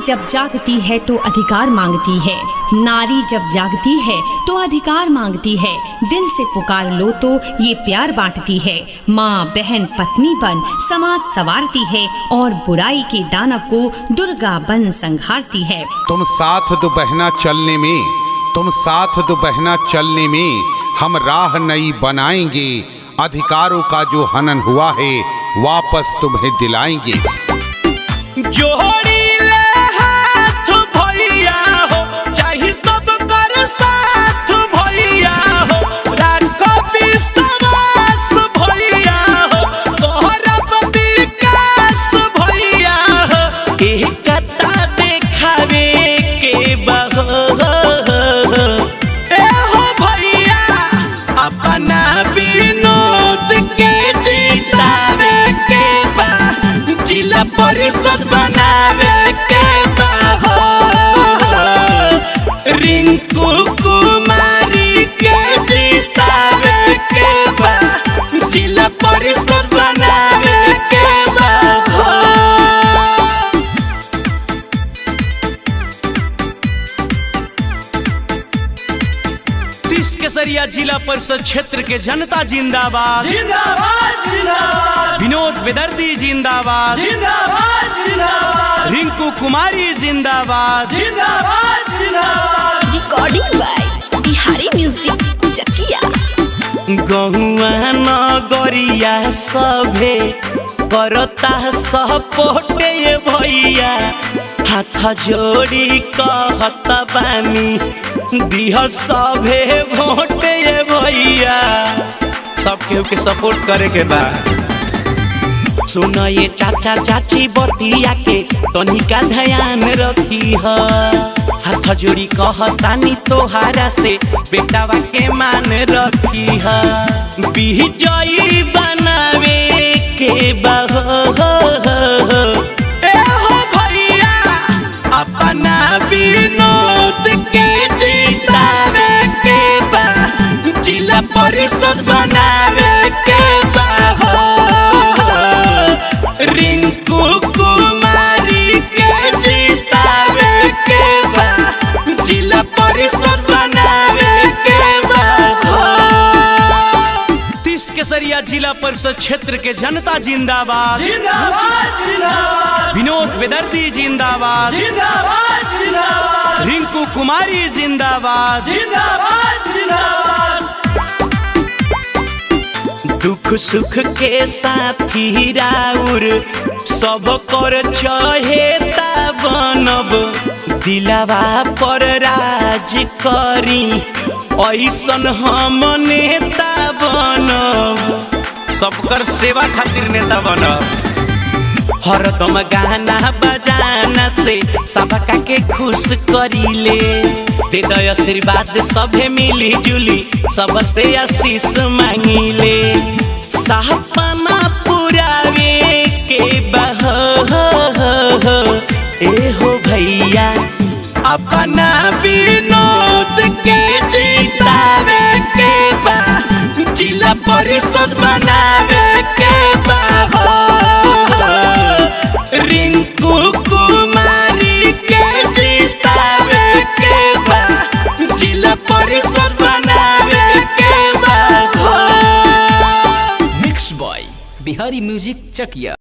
जब जागती है तो अधिकार मांगती है, नारी जब जागती है तो अधिकार मांगती है। दिल से पुकार लो तो ये प्यार बांटती है। माँ बहन पत्नी बन समाज संवारती है और बुराई के दानव को दुर्गा बन संघारती है। तुम साथ दो बहना चलने में, तुम साथ दो बहना चलने में, हम राह नई बनाएंगे। अधिकारों का जो हनन हुआ है वापस तुम्हें दिलाएंगे। जोड़ी ले हाथ भैया हो, चाहे सब कर साथ भैया हो, राखो विश्वास भैया हो, तोहरा विकास भैया हो। एकता देखावे के बहो ए हो भैया, अपना विनोद के जितावे के बा, जिला परिषद बनावे के बा हो। रिंकू कुमारी के जितावे के बा, जिला परिषद बनावे के बा हो। केसरिया जिला परिषद क्षेत्र के जनता जिंदाबाद जिंदाबाद जिंदाबाद। विनोद बेदर्दी जिंदाबाद जिंदाबाद जिंदाबाद। रिंकू कुमारी जिंदाबाद जिंदाबाद जिंदाबाद। रिकॉर्डिंग बाय बिहारी म्यूजिक चकिया। गहुआ नगरिया सभे करता सपोर्ट भैया, हाथ जोड़ी कहत बानी दिह सभे वोट भैया। सब केहू के सपोर्ट करे के बा। सुन ये चाचा चाची बतिया के तनिका ध्यान रखी ह। हाथ जोड़ी कहतानी तोहारा से बेटावा के मान रखी ह। विजयी बनावे के बा ए हो भैया, अपना विनोद के जितावे के बा, जिला परिषद बनावे के बा हो। रिंकू कुमारी के जितावे के बा, जिला परिषद बनावे के बा हो। केसरिया जिला परिषद क्षेत्र के जनता जिंदाबाद जिंदाबाद जिंदाबाद। विनोद बेदर्दी जिंदाबाद जिंदाबाद जिंदाबाद। रिंकू कुमारी जिंदाबाद जिंदाबाद जिंदाबाद। दुख सुख के साथी राउर सब कर चहेता बनब, दिलावा पर राज करी ऐसन हम नेता बनब। सबकर सेवा खातिर नेता बनब। हरदम गाना बजाना से सबका के खुश करीले। दे दो आशीर्वाद सभे मिली जुली सबसे आशीष मांगिले। सपना पुरावे के बहो ए हो भैया, अपना विनोद के जितावे के बा, जिला परिषद बनावे के बा हो। रिंकू कुमारी के जितावे के बा, जिला परिषद बनावे के बा हो। मिक्स बॉय बिहारी म्यूजिक चकिया।